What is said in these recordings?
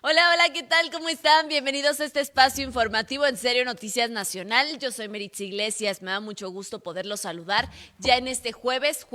Hola, hola, ¿qué tal? ¿Cómo están? Bienvenidos a este espacio informativo en Serio Noticias Nacional. Yo soy Meritza Iglesias, me da mucho gusto poderlos saludar ya en este jueves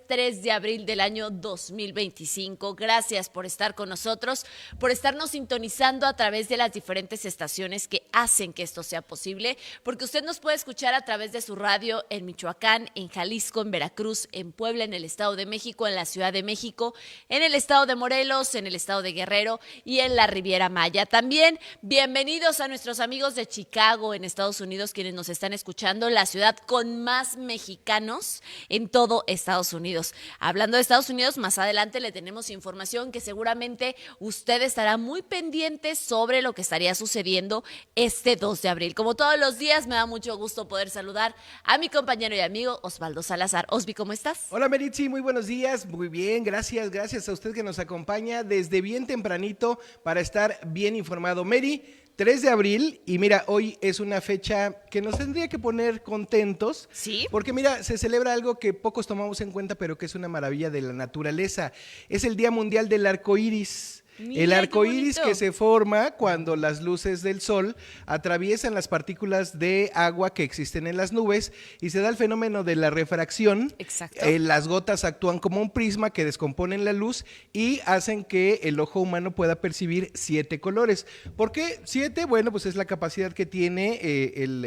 3 de abril del año 2025. Gracias por estar con nosotros, por estarnos sintonizando a través de las diferentes estaciones que hacen que esto sea posible, porque usted nos puede escuchar a través de su radio en Michoacán, en Jalisco, en Veracruz, en Puebla, en el Estado de México, en la Ciudad de México, en el Estado de Morelos, en el Estado de Guerrero y en la Riviera Maya. También bienvenidos a nuestros amigos de Chicago, en Estados Unidos, quienes nos están escuchando, la ciudad con más mexicanos en todo Estados Unidos. Hablando de Estados Unidos, más adelante le tenemos información que seguramente usted estará muy pendiente sobre lo que estaría sucediendo este 2 de abril. Como todos los días, me da mucho gusto poder saludar a mi compañero y amigo Osvaldo Salazar. Osvi, ¿cómo estás? Hola Meritzi, muy buenos días, muy bien, gracias a usted que nos acompaña desde bien tempranito para estar bien informado. Meri, 3 de abril, y mira, hoy es una fecha que nos tendría que poner contentos. Sí. Porque mira, se celebra algo que pocos tomamos en cuenta, pero que es una maravilla de la naturaleza. Es el Día Mundial del Arco Iris. Mira, El arco qué iris bonito. que se forma cuando las luces del sol atraviesan las partículas de agua que existen en las nubes y se da el fenómeno de la refracción. Exacto. Las gotas actúan como un prisma que descomponen la luz y hacen que el ojo humano pueda percibir 7 colores. ¿Por qué 7? Bueno, pues es la capacidad que tiene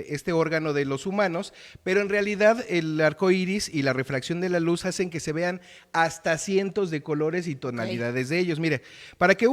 este órgano de los humanos, pero en realidad el arco iris y la refracción de la luz hacen que se vean hasta cientos de colores y tonalidades de ellos. Mire, para que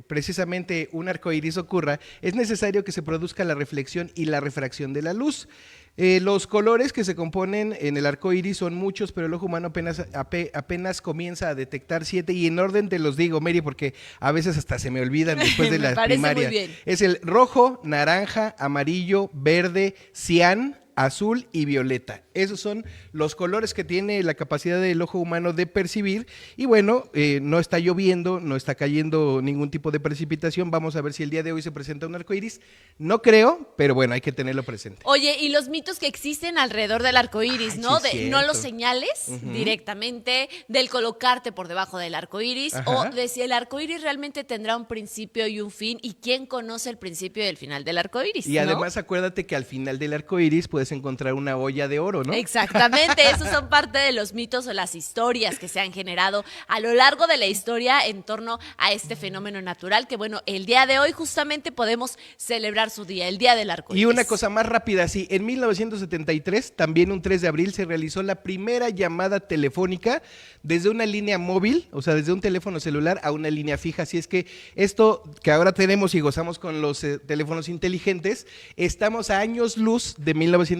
precisamente un arco iris ocurra, es necesario que se produzca la reflexión y la refracción de la luz. Los colores que se componen en el arco iris son muchos, pero el ojo humano apenas comienza a detectar 7, y en orden te los digo, Mary, porque a veces hasta se me olvidan después de Me la parece primaria. muy bien. Es el rojo, naranja, amarillo, verde, cian, azul y violeta. Esos son los colores que tiene la capacidad del ojo humano de percibir. Y bueno, no está lloviendo, no está cayendo ningún tipo de precipitación. Vamos a ver si el día de hoy se presenta un arco iris. No creo, pero bueno, hay que tenerlo presente. Oye, y los mitos que existen alrededor del arco iris, Ay, ¿no? sí es De no lo cierto. señales directamente, del colocarte por debajo del arco iris, Ajá. o de si el arco iris realmente tendrá un principio y un fin, y quién conoce el principio y el final del arco iris. Y además acuérdate que al final del arco iris puedes encontrar una olla de oro, ¿no? Exactamente, esos son parte de los mitos o las historias que se han generado a lo largo de la historia en torno a este fenómeno natural que, bueno, el día de hoy justamente podemos celebrar su día, el Día del Arco Iris. Y una cosa más rápida, sí, en 1973, también un 3 de abril, se realizó la primera llamada telefónica desde una línea móvil, o sea, desde un teléfono celular a una línea fija. Así es que esto que ahora tenemos y gozamos con los teléfonos inteligentes, estamos a años luz de 1973,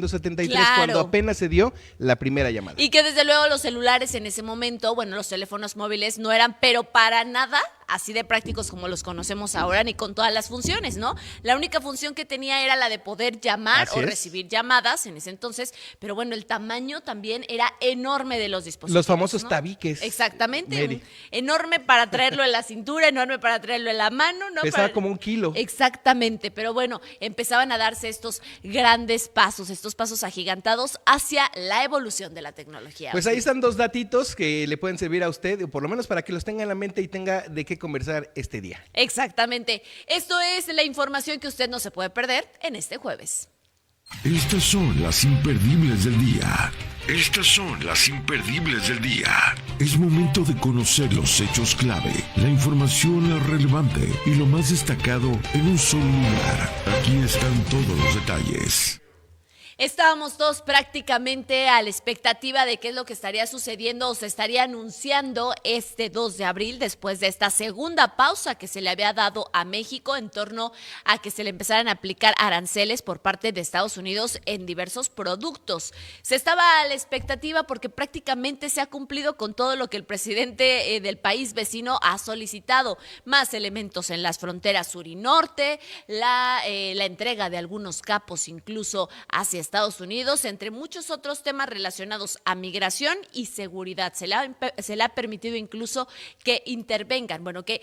Claro. cuando apenas se dio la primera llamada. Y que desde luego los celulares en ese momento, bueno, los teléfonos móviles no eran, pero para nada así de prácticos como los conocemos ahora, ni con todas las funciones, ¿no? La única función que tenía era la de poder llamar Así o es. recibir llamadas en ese entonces, pero bueno, el tamaño también era enorme de los dispositivos. Los famosos ¿no? tabiques. Exactamente. Mary. Enorme para traerlo en la cintura, enorme para traerlo en la mano, ¿no? Pesaba Para- como 1 kilo. Exactamente, pero bueno, empezaban a darse estos grandes pasos, estos pasos agigantados hacia la evolución de la tecnología. Pues ahí están 2 datitos que le pueden servir a usted, o por lo menos para que los tenga en la mente y tenga de qué conversar este día. Exactamente. Esto es la información que usted no se puede perder en este jueves. Estas son las imperdibles del día. Estas son las imperdibles del día. Es momento de conocer los hechos clave, la información relevante y lo más destacado en un solo lugar. Aquí están todos los detalles. Estábamos todos prácticamente a la expectativa de qué es lo que estaría sucediendo o se estaría anunciando este 2 de abril después de esta segunda pausa que se le había dado a México en torno a que se le empezaran a aplicar aranceles por parte de Estados Unidos en diversos productos. Se estaba a la expectativa porque prácticamente se ha cumplido con todo lo que el presidente del país vecino ha solicitado, más elementos en las fronteras sur y norte, la entrega de algunos capos incluso hacia Estados Unidos, entre muchos otros temas relacionados a migración y seguridad. Se le ha permitido incluso que intervengan, que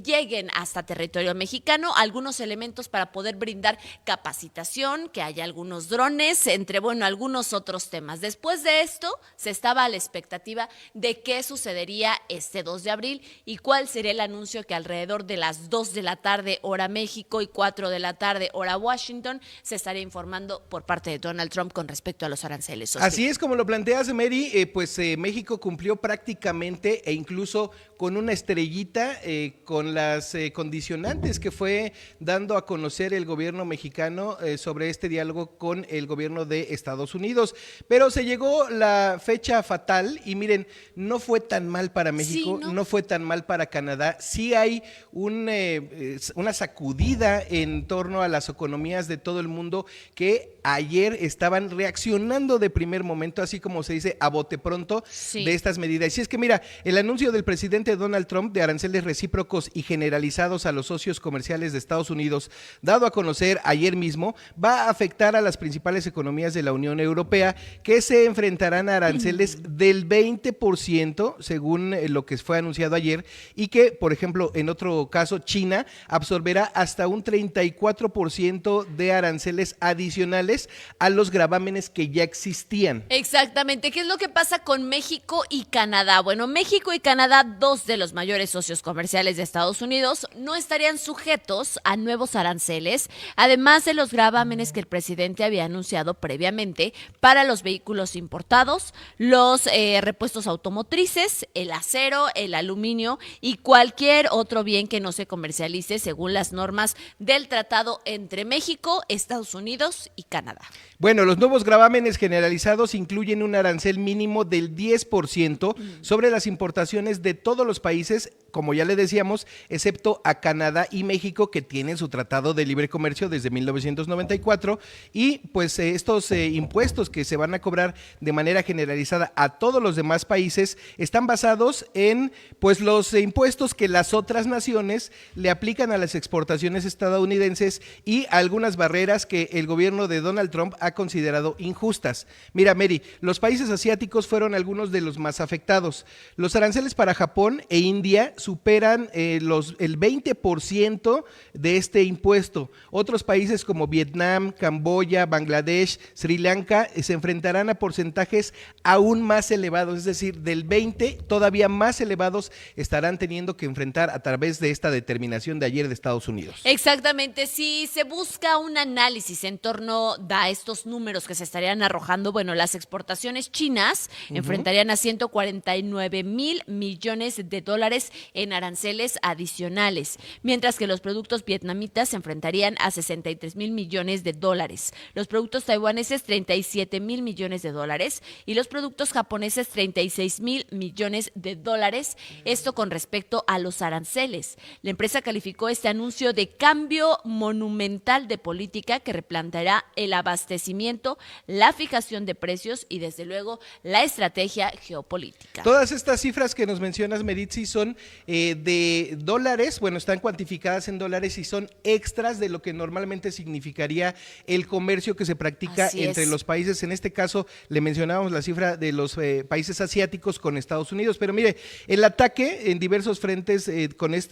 lleguen hasta territorio mexicano algunos elementos para poder brindar capacitación, que haya algunos drones, entre algunos otros temas. Después de esto, se estaba a la expectativa de qué sucedería este 2 de abril y cuál sería el anuncio que alrededor de las 2 de la tarde, hora México, y 4 de la tarde, hora Washington, se estaría informando por parte de Donald Trump con respecto a los aranceles. Así es como lo planteas, Mary, México cumplió prácticamente e incluso con una estrellita con las condicionantes que fue dando a conocer el gobierno mexicano sobre este diálogo con el gobierno de Estados Unidos. Pero se llegó la fecha fatal y miren, no fue tan mal para México, sí, no fue tan mal para Canadá. Sí hay una sacudida en torno a las economías de todo el mundo que ayer estaban reaccionando de primer momento, así como se dice, a bote pronto de estas medidas. Y es que mira, el anuncio del presidente Donald Trump de aranceles recíprocos y generalizados a los socios comerciales de Estados Unidos, dado a conocer ayer mismo, va a afectar a las principales economías de la Unión Europea, que se enfrentarán a aranceles del 20%, según lo que fue anunciado ayer, y que, por ejemplo, en otro caso, China absorberá hasta un 34% de aranceles adicionales a los gravámenes que ya existían. Exactamente. ¿Qué es lo que pasa con México y Canadá? Bueno, México y Canadá, dos de los mayores socios comerciales de Estados Unidos, no estarían sujetos a nuevos aranceles, además de los gravámenes que el presidente había anunciado previamente para los vehículos importados, los repuestos automotrices, el acero, el aluminio y cualquier otro bien que no se comercialice según las normas del tratado entre México, Estados Unidos y Canadá. Bueno, los nuevos gravámenes generalizados incluyen un arancel mínimo del 10% sobre las importaciones de todos los países, como ya le decíamos, excepto a Canadá y México, que tienen su tratado de libre comercio desde 1994, y pues estos impuestos que se van a cobrar de manera generalizada a todos los demás países están basados en pues los impuestos que las otras naciones le aplican a las exportaciones estadounidenses y algunas barreras que el gobierno de Donald Trump ha considerado injustas. Mira, Mary, los países asiáticos fueron algunos de los más afectados. Los aranceles para Japón e India superan el 20% de este impuesto. Otros países como Vietnam, Camboya, Bangladesh, Sri Lanka se enfrentarán a porcentajes aún más elevados, es decir, del 20 todavía más elevados estarán teniendo que enfrentar a través de esta determinación de ayer de Estados Unidos. Exactamente, si se busca un análisis en torno a estos números que se estarían arrojando, bueno, las exportaciones chinas enfrentarían a 149,000 millones de dólares en aranceles adicionales, mientras que los productos vietnamitas se enfrentarían a 63,000 millones de dólares, los productos taiwaneses 37,000 millones de dólares y los productos japoneses 36,000 millones de dólares, esto con respecto a los aranceles. La empresa calificó este anuncio de cambio monumental de política que replanteará el abastecimiento, la fijación de precios y desde luego la estrategia geopolítica. Todas estas cifras que nos mencionas, Meritzi, son de dólares, bueno, están cuantificadas en dólares y son extras de lo que normalmente significaría el comercio que se practica entre los países. En este caso, le mencionábamos la cifra de los países asiáticos con Estados Unidos, pero mire, el ataque en diversos frentes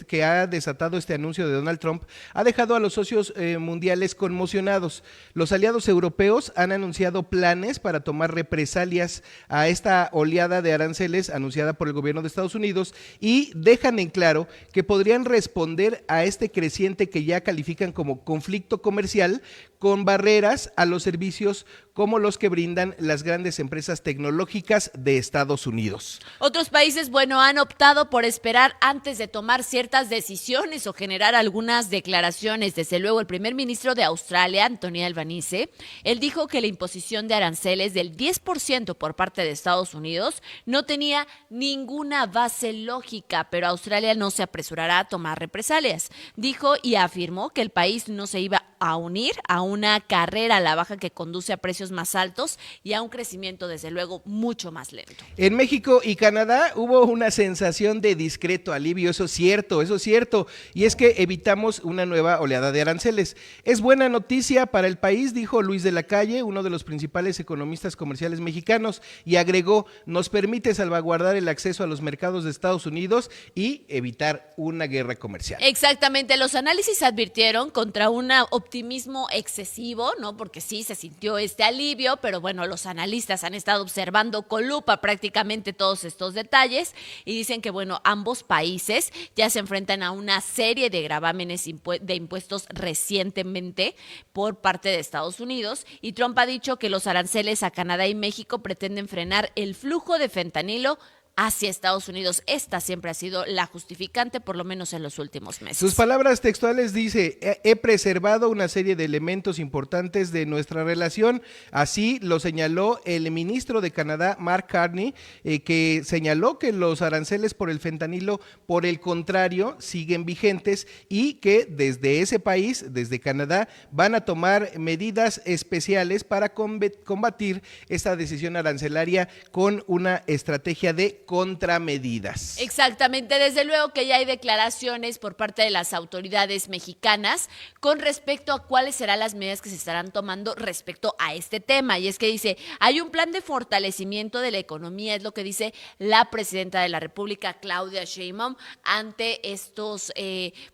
que ha desatado este anuncio de Donald Trump ha dejado a los socios mundiales conmocionados. Los aliados europeos han anunciado planes para tomar represalias a esta oleada de aranceles anunciada por el gobierno de Estados Unidos y dejan en claro que podrían responder a este creciente que ya califican como conflicto comercial con barreras a los servicios como los que brindan las grandes empresas tecnológicas de Estados Unidos. Otros países, bueno, han optado por esperar antes de tomar ciertas decisiones o generar algunas declaraciones. Desde luego, el primer ministro de Australia, Anthony Albanese, él dijo que la imposición de aranceles del 10% por parte de Estados Unidos no tenía ninguna base lógica, pero Australia no se apresurará a tomar represalias. Dijo y afirmó que el país no se iba a unir a una carrera a la baja que conduce a precios más altos y a un crecimiento, desde luego, mucho más lento. En México y Canadá hubo una sensación de discreto alivio, eso es cierto, y es que evitamos una nueva oleada de aranceles. Es buena noticia para el país, dijo Luis de la Calle, uno de los principales economistas comerciales mexicanos, y agregó, nos permite salvaguardar el acceso a los mercados de Estados Unidos y evitar una guerra comercial. Exactamente, los análisis advirtieron contra un optimismo excesivo, ¿no? Porque sí se sintió este alivio, pero bueno, los analistas han estado observando con lupa prácticamente todos estos detalles y dicen que, bueno, ambos países ya se enfrentan a una serie de gravámenes de impuestos recientemente por parte de Estados Unidos, y Trump ha dicho que los aranceles a Canadá y México pretenden frenar el flujo de fentanilo hacia Estados Unidos. Esta siempre ha sido la justificante, por lo menos en los últimos meses. Sus palabras textuales dice, he preservado una serie de elementos importantes de nuestra relación, así lo señaló el ministro de Canadá, Mark Carney, que señaló que los aranceles por el fentanilo, por el contrario, siguen vigentes y que desde ese país, desde Canadá, van a tomar medidas especiales para combatir esta decisión arancelaria con una estrategia de contramedidas. Exactamente, desde luego que ya hay declaraciones por parte de las autoridades mexicanas con respecto a cuáles serán las medidas que se estarán tomando respecto a este tema, y es que dice, hay un plan de fortalecimiento de la economía, es lo que dice la presidenta de la República, Claudia Sheinbaum, ante estos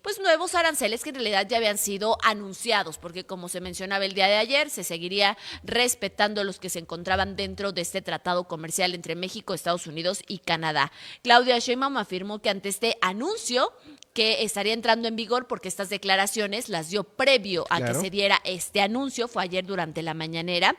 pues nuevos aranceles que en realidad ya habían sido anunciados, porque como se mencionaba el día de ayer, se seguiría respetando los que se encontraban dentro de este tratado comercial entre México, Estados Unidos y Canadá. Claudia Sheinbaum afirmó que ante este anuncio que estaría entrando en vigor, porque estas declaraciones las dio previo a que se diera este anuncio, fue ayer durante la mañanera,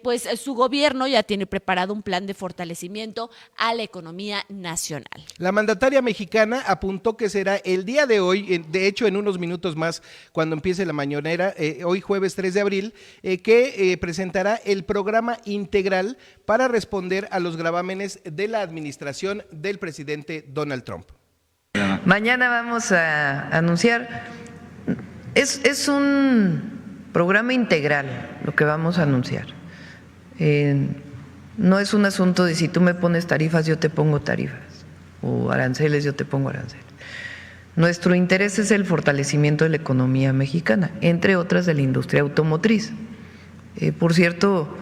pues su gobierno ya tiene preparado un plan de fortalecimiento a la economía nacional. La mandataria mexicana apuntó que será el día de hoy, de hecho en unos minutos más, cuando empiece la mañanera, hoy jueves 3 de abril, que presentará el programa integral para responder a los gravámenes de la administración del presidente Donald Trump. Mañana vamos a anunciar, es un programa integral lo que vamos a anunciar. No es un asunto de si tú me pones tarifas, yo te pongo tarifas, o aranceles, yo te pongo aranceles. Nuestro interés es el fortalecimiento de la economía mexicana, entre otras de la industria automotriz. Por cierto,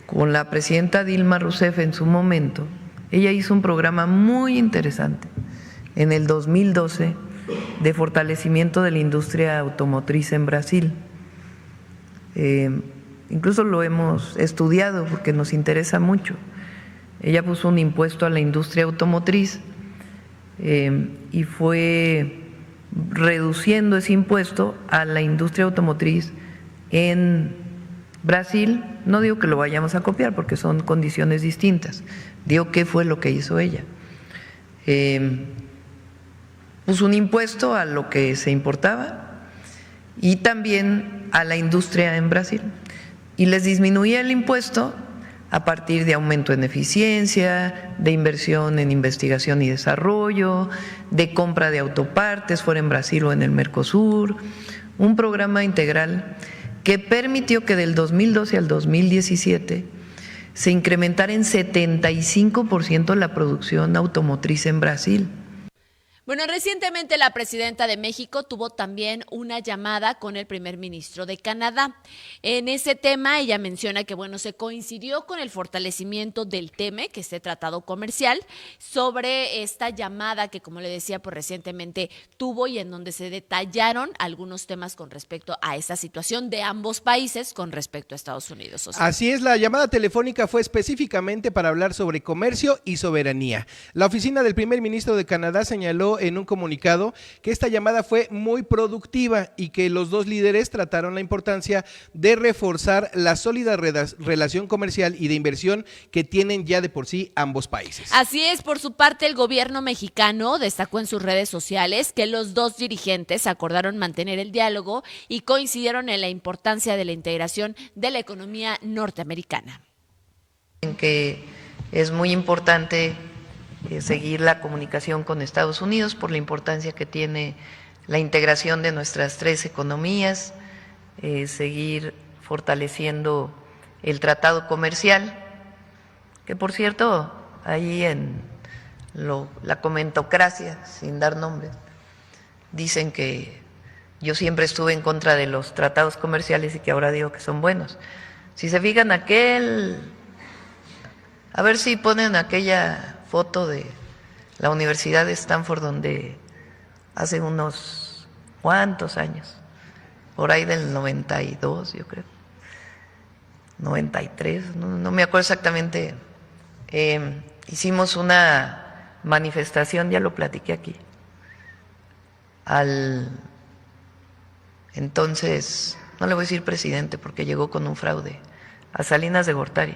con la presidenta Dilma Rousseff en su momento, ella hizo un programa muy interesante en el 2012 de fortalecimiento de la industria automotriz en Brasil. Incluso lo hemos estudiado porque nos interesa mucho. Ella puso un impuesto a la industria automotriz y fue reduciendo ese impuesto a la industria automotriz en Brasil. No digo que lo vayamos a copiar porque son condiciones distintas, digo qué fue lo que hizo ella. Puso un impuesto a lo que se importaba y también a la industria en Brasil, y les disminuía el impuesto a partir de aumento en eficiencia, de inversión en investigación y desarrollo, de compra de autopartes, fuera en Brasil o en el Mercosur, un programa integral que permitió que del 2012 al 2017 se incrementara en 75% la producción automotriz en Brasil. Bueno, recientemente la presidenta de México tuvo también una llamada con el primer ministro de Canadá. En ese tema ella menciona que, bueno, se coincidió con el fortalecimiento del TEME, que es este tratado comercial, sobre esta llamada que, como le decía, pues recientemente tuvo y en donde se detallaron algunos temas con respecto a esa situación de ambos países con respecto a Estados Unidos. Así es, la llamada telefónica fue específicamente para hablar sobre comercio y soberanía. La oficina del primer ministro de Canadá señaló en un comunicado que esta llamada fue muy productiva y que los dos líderes trataron la importancia de reforzar la sólida relación comercial y de inversión que tienen ya de por sí ambos países. Así es, por su parte el gobierno mexicano destacó en sus redes sociales que los dos dirigentes acordaron mantener el diálogo y coincidieron en la importancia de la integración de la economía norteamericana. En que es muy importante seguir la comunicación con Estados Unidos por la importancia que tiene la integración de nuestras tres economías, seguir fortaleciendo el tratado comercial, que por cierto, ahí en la comentocracia, sin dar nombres, dicen que yo siempre estuve en contra de los tratados comerciales y que ahora digo que son buenos. Si se fijan a ver si ponen aquella foto de la Universidad de Stanford donde hace unos cuantos años, por ahí del 92 yo creo, 93, no me acuerdo exactamente, hicimos una manifestación, ya lo platiqué aquí, al entonces, no le voy a decir presidente porque llegó con un fraude, a Salinas de Gortari.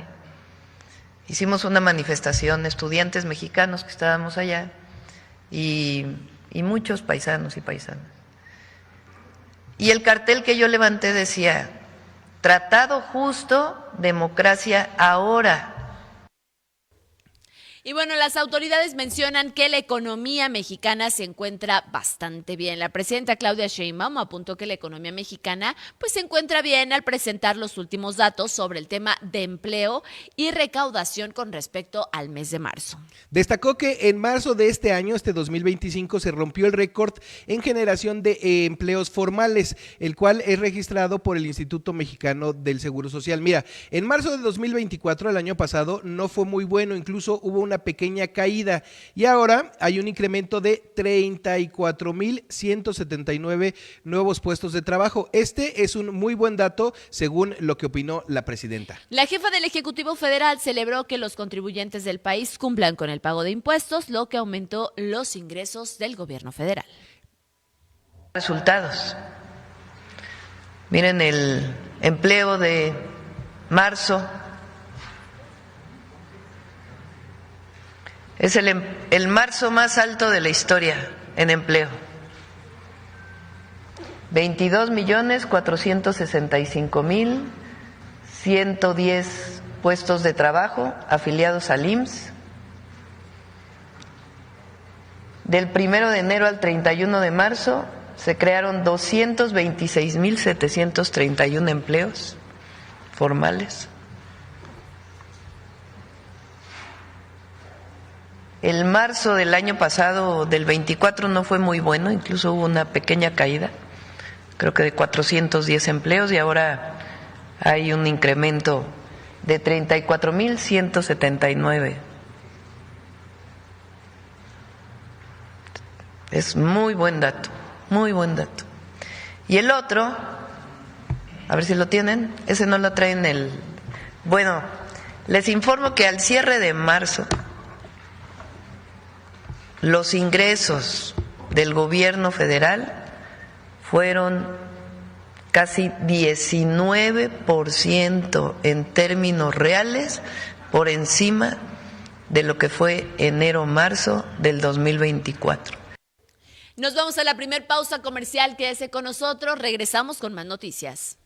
Hicimos una manifestación, estudiantes mexicanos que estábamos allá y muchos paisanos y paisanas. Y el cartel que yo levanté decía, tratado justo, democracia ahora. Y bueno, las autoridades mencionan que la economía mexicana se encuentra bastante bien. La presidenta Claudia Sheinbaum apuntó que la economía mexicana pues se encuentra bien al presentar los últimos datos sobre el tema de empleo y recaudación con respecto al mes de marzo. Destacó que en marzo de este año, este 2025, se rompió el récord en generación de empleos formales, el cual es registrado por el Instituto Mexicano del Seguro Social. Mira, en marzo de 2024, el año pasado, no fue muy bueno, incluso hubo una pequeña caída y ahora hay un incremento de 34,179 nuevos puestos de trabajo. Este es un muy buen dato según lo que opinó la presidenta. La jefa del Ejecutivo Federal celebró que los contribuyentes del país cumplan con el pago de impuestos, lo que aumentó los ingresos del gobierno federal. Resultados. Miren el empleo de marzo. Es el marzo más alto de la historia en empleo. 22,465,110 puestos de trabajo afiliados al IMSS. Del 1 de enero al 31 de marzo se crearon 226,731 empleos formales. El marzo del año pasado, del 24, no fue muy bueno, incluso hubo una pequeña caída, creo que de 410 empleos, y ahora hay un incremento de 34,179. Es muy buen dato, muy buen dato. Y el otro, a ver si lo tienen, ese no lo traen Bueno, les informo que al cierre de marzo, los ingresos del gobierno federal fueron casi 19% en términos reales por encima de lo que fue enero-marzo del 2024. Nos vamos a la primer pausa comercial, quédese con nosotros, regresamos con más noticias.